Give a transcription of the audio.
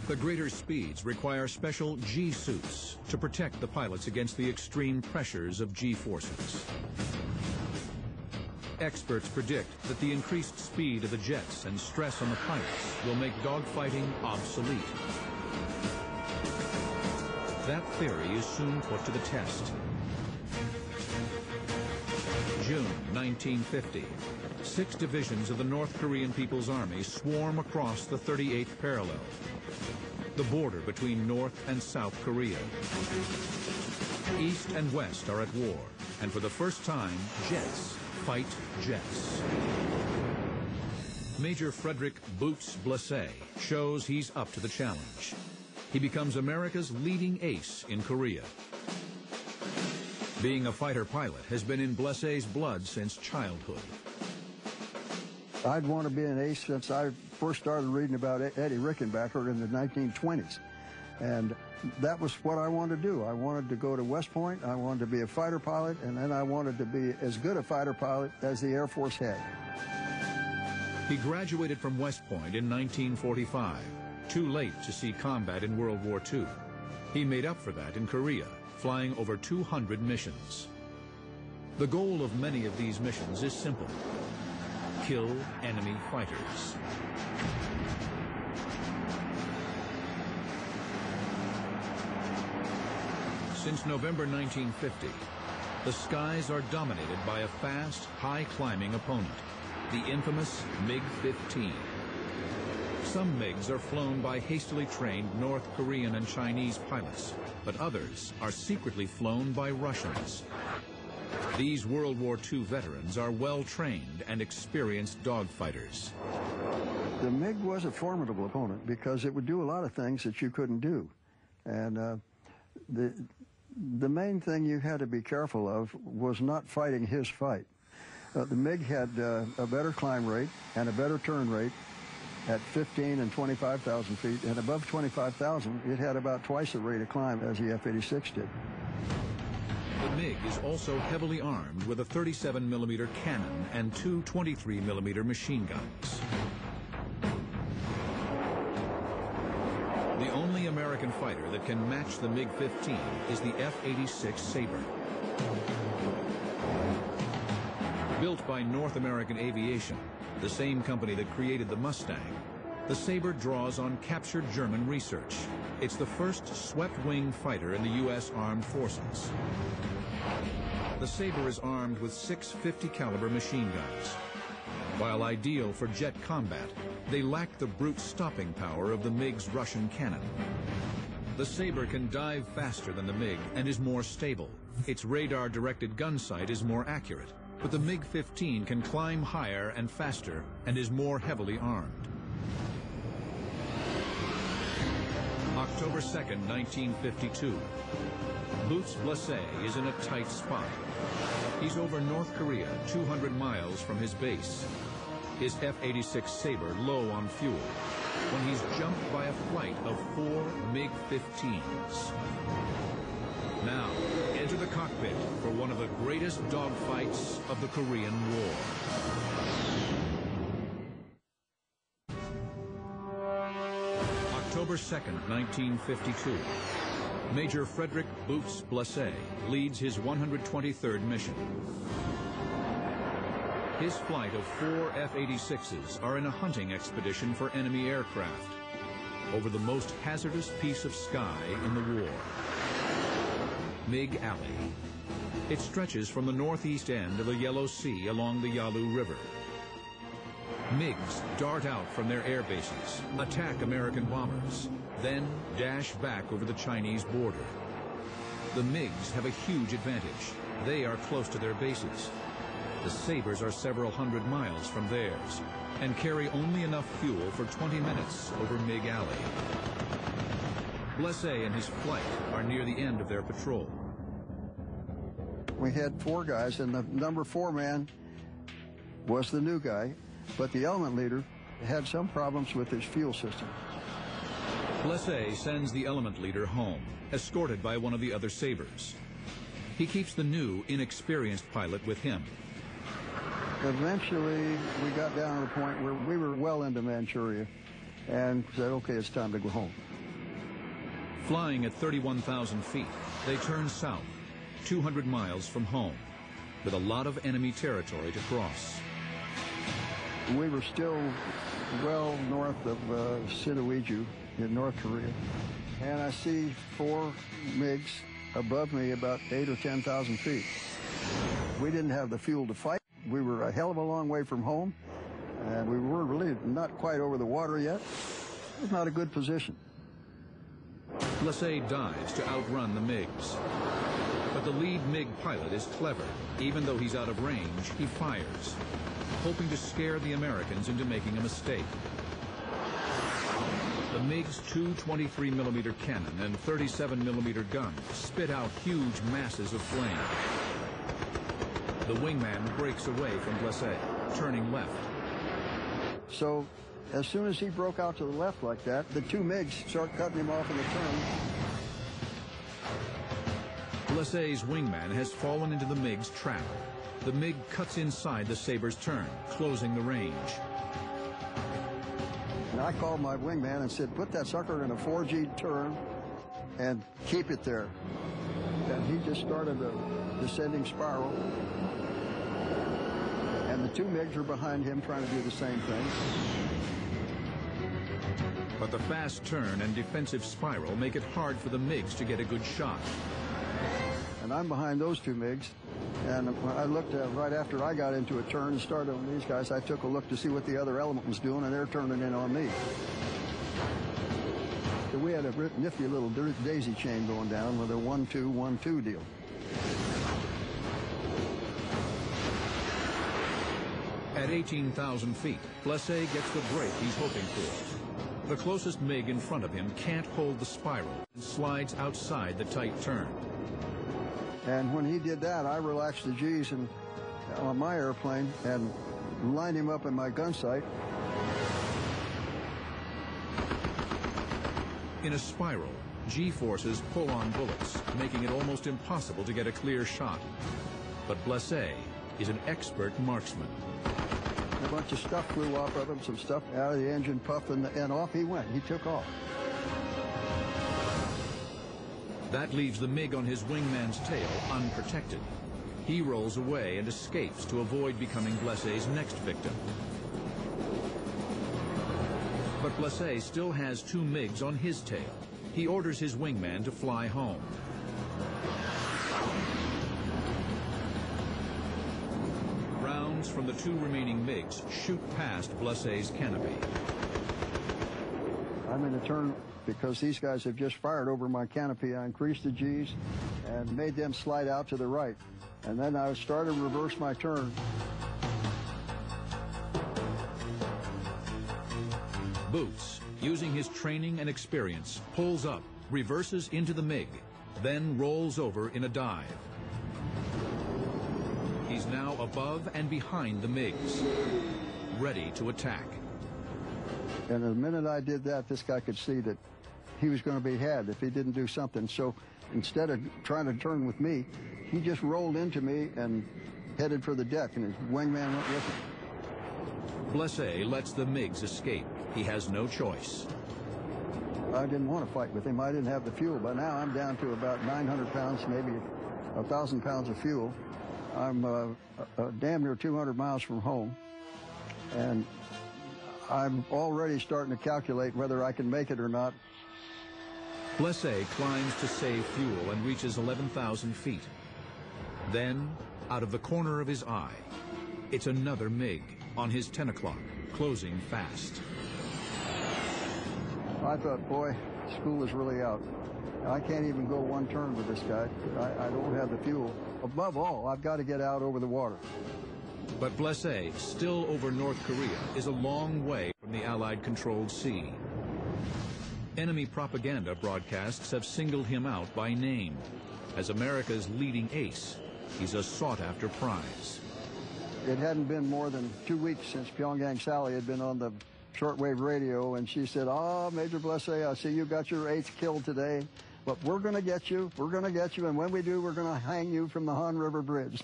The greater speeds require special G-suits to protect the pilots against the extreme pressures of G-forces. Experts predict that the increased speed of the jets and stress on the pilots will make dogfighting obsolete. That theory is soon put to the test. June 1950. 6 divisions of the North Korean People's Army swarm across the 38th parallel, the border between North and South Korea. East and West are at war, and for the first time, jets fight jets. Major Frederick Boots Blessé shows he's up to the challenge. He becomes America's leading ace in Korea. Being a fighter pilot has been in Blessé's blood since childhood. I'd want to be an ace since I first started reading about Eddie Rickenbacker in the 1920s. And that was what I wanted to do. I wanted to go to West Point, I wanted to be a fighter pilot, and then I wanted to be as good a fighter pilot as the Air Force had. He graduated from West Point in 1945, too late to see combat in World War II. He made up for that in Korea, flying over 200 missions. The goal of many of these missions is simple: kill enemy fighters. Since November 1950, the skies are dominated by a fast, high-climbing opponent, the infamous MiG-15. Some MiGs are flown by hastily trained North Korean and Chinese pilots, but others are secretly flown by Russians. These World War II veterans are well-trained and experienced dogfighters. The MiG was a formidable opponent because it would do a lot of things that you couldn't do. And the main thing you had to be careful of was not fighting his fight. The MiG had a better climb rate and a better turn rate at 15 and 25,000 feet, and above 25,000, it had about twice the rate of climb as the F-86 did. The MiG is also heavily armed with a 37mm cannon and 2 23mm machine guns. The only American fighter that can match the MiG-15 is the F-86 Sabre. Built by North American Aviation, the same company that created the Mustang, the Sabre draws on captured German research. It's the first swept-wing fighter in the U.S. Armed Forces. The Sabre is armed with 6 50-caliber machine guns. While ideal for jet combat, they lack the brute stopping power of the MiG's Russian cannon. The Sabre can dive faster than the MiG and is more stable. Its radar-directed gun sight is more accurate, but the MiG-15 can climb higher and faster and is more heavily armed. October 2nd, 1952. Boots Blessé is in a tight spot. He's over North Korea, 200 miles from his base. His F-86 Sabre low on fuel, when he's jumped by a flight of 4 MiG-15s. Now, enter the cockpit for one of the greatest dogfights of the Korean War. October 2nd, 1952. Major Frederick Boots Blessé leads his 123rd mission. His flight of 4 F-86s are in a hunting expedition for enemy aircraft over the most hazardous piece of sky in the war, MiG Alley. It stretches from the northeast end of the Yellow Sea along the Yalu River. MiGs dart out from their air bases, attack American bombers, then dash back over the Chinese border. The MiGs have a huge advantage. They are close to their bases. The Sabres are several hundred miles from theirs and carry only enough fuel for 20 minutes over MiG Alley. Blessé and his flight are near the end of their patrol. We had 4 guys, and the number 4 man was the new guy, but the element leader had some problems with his fuel system. Blessé sends the element leader home, escorted by one of the other Sabres. He keeps the new, inexperienced pilot with him. Eventually, we got down to the point where we were well into Manchuria and said, okay, it's time to go home. Flying at 31,000 feet, they turn south, 200 miles from home, with a lot of enemy territory to cross. We were still well north of Sinuiju in North Korea, and I see 4 MiGs above me about 8,000 or 10,000 feet. We didn't have the fuel to fight. We were a hell of a long way from home, and we were really not quite over the water yet. It was not a good position. Blessé dives to outrun the MiGs. But the lead MiG pilot is clever. Even though he's out of range, he fires, hoping to scare the Americans into making a mistake. The MiG's two 23mm cannon and 37mm guns spit out huge masses of flame. The wingman breaks away from Blessé, turning left. So as soon as he broke out to the left like that, the 2 MiGs start cutting him off in the turn. Blessé's wingman has fallen into the MiG's trap. The MiG cuts inside the Saber's turn, closing the range. And I called my wingman and said, put that sucker in a 4G turn and keep it there. And he just started a descending spiral. And the 2 MiGs are behind him trying to do the same thing. But the fast turn and defensive spiral make it hard for the MiGs to get a good shot. And I'm behind those 2 MiGs. And when I looked at right after I got into a turn and started on these guys, I took a look to see what the other element was doing, and they're turning in on me. So we had a nifty little daisy chain going down with a 1-2, 1-2 deal. At 18,000 feet, Blessé gets the break he's hoping for. The closest MiG in front of him can't hold the spiral and slides outside the tight turn. And when he did that, I relaxed the G's on my airplane and lined him up in my gun sight. In a spiral, G-forces pull on bullets, making it almost impossible to get a clear shot. But Blessé is an expert marksman. A bunch of stuff flew off of him, some stuff out of the engine puff, and off he went. He took off. That leaves the MiG on his wingman's tail unprotected. He rolls away and escapes to avoid becoming Blessé's next victim. But Blessé still has 2 MiGs on his tail. He orders his wingman to fly home. Rounds from the 2 remaining MiGs shoot past Blessé's canopy. I'm in a turn because these guys have just fired over my canopy. I increased the G's and made them slide out to the right. And then I started to reverse my turn. Boots, using his training and experience, pulls up, reverses into the MiG, then rolls over in a dive. He's now above and behind the MiGs, ready to attack. And the minute I did that, this guy could see that he was going to be had if he didn't do something. So instead of trying to turn with me, he just rolled into me and headed for the deck, and his wingman went with him. Blessé lets the MiGs escape. He has no choice. I didn't want to fight with him. I didn't have the fuel. But now I'm down to about 900 pounds, maybe 1,000 pounds of fuel. I'm damn near 200 miles from home. And I'm already starting to calculate whether I can make it or not. Blessé climbs to save fuel and reaches 11,000 feet. Then, out of the corner of his eye, it's another MiG on his 10 o'clock, closing fast. I thought, boy, school is really out. I can't even go 1 turn with this guy. I don't have the fuel. Above all, I've got to get out over the water. But Blessé, still over North Korea, is a long way from the Allied-controlled sea. Enemy propaganda broadcasts have singled him out by name. As America's leading ace, he's a sought-after prize. It hadn't been more than 2 weeks since Pyongyang Sally had been on the shortwave radio, and she said, "Oh, Major Blessé, I see you got your 8th kill today, but we're going to get you, and when we do, we're going to hang you from the Han River Bridge."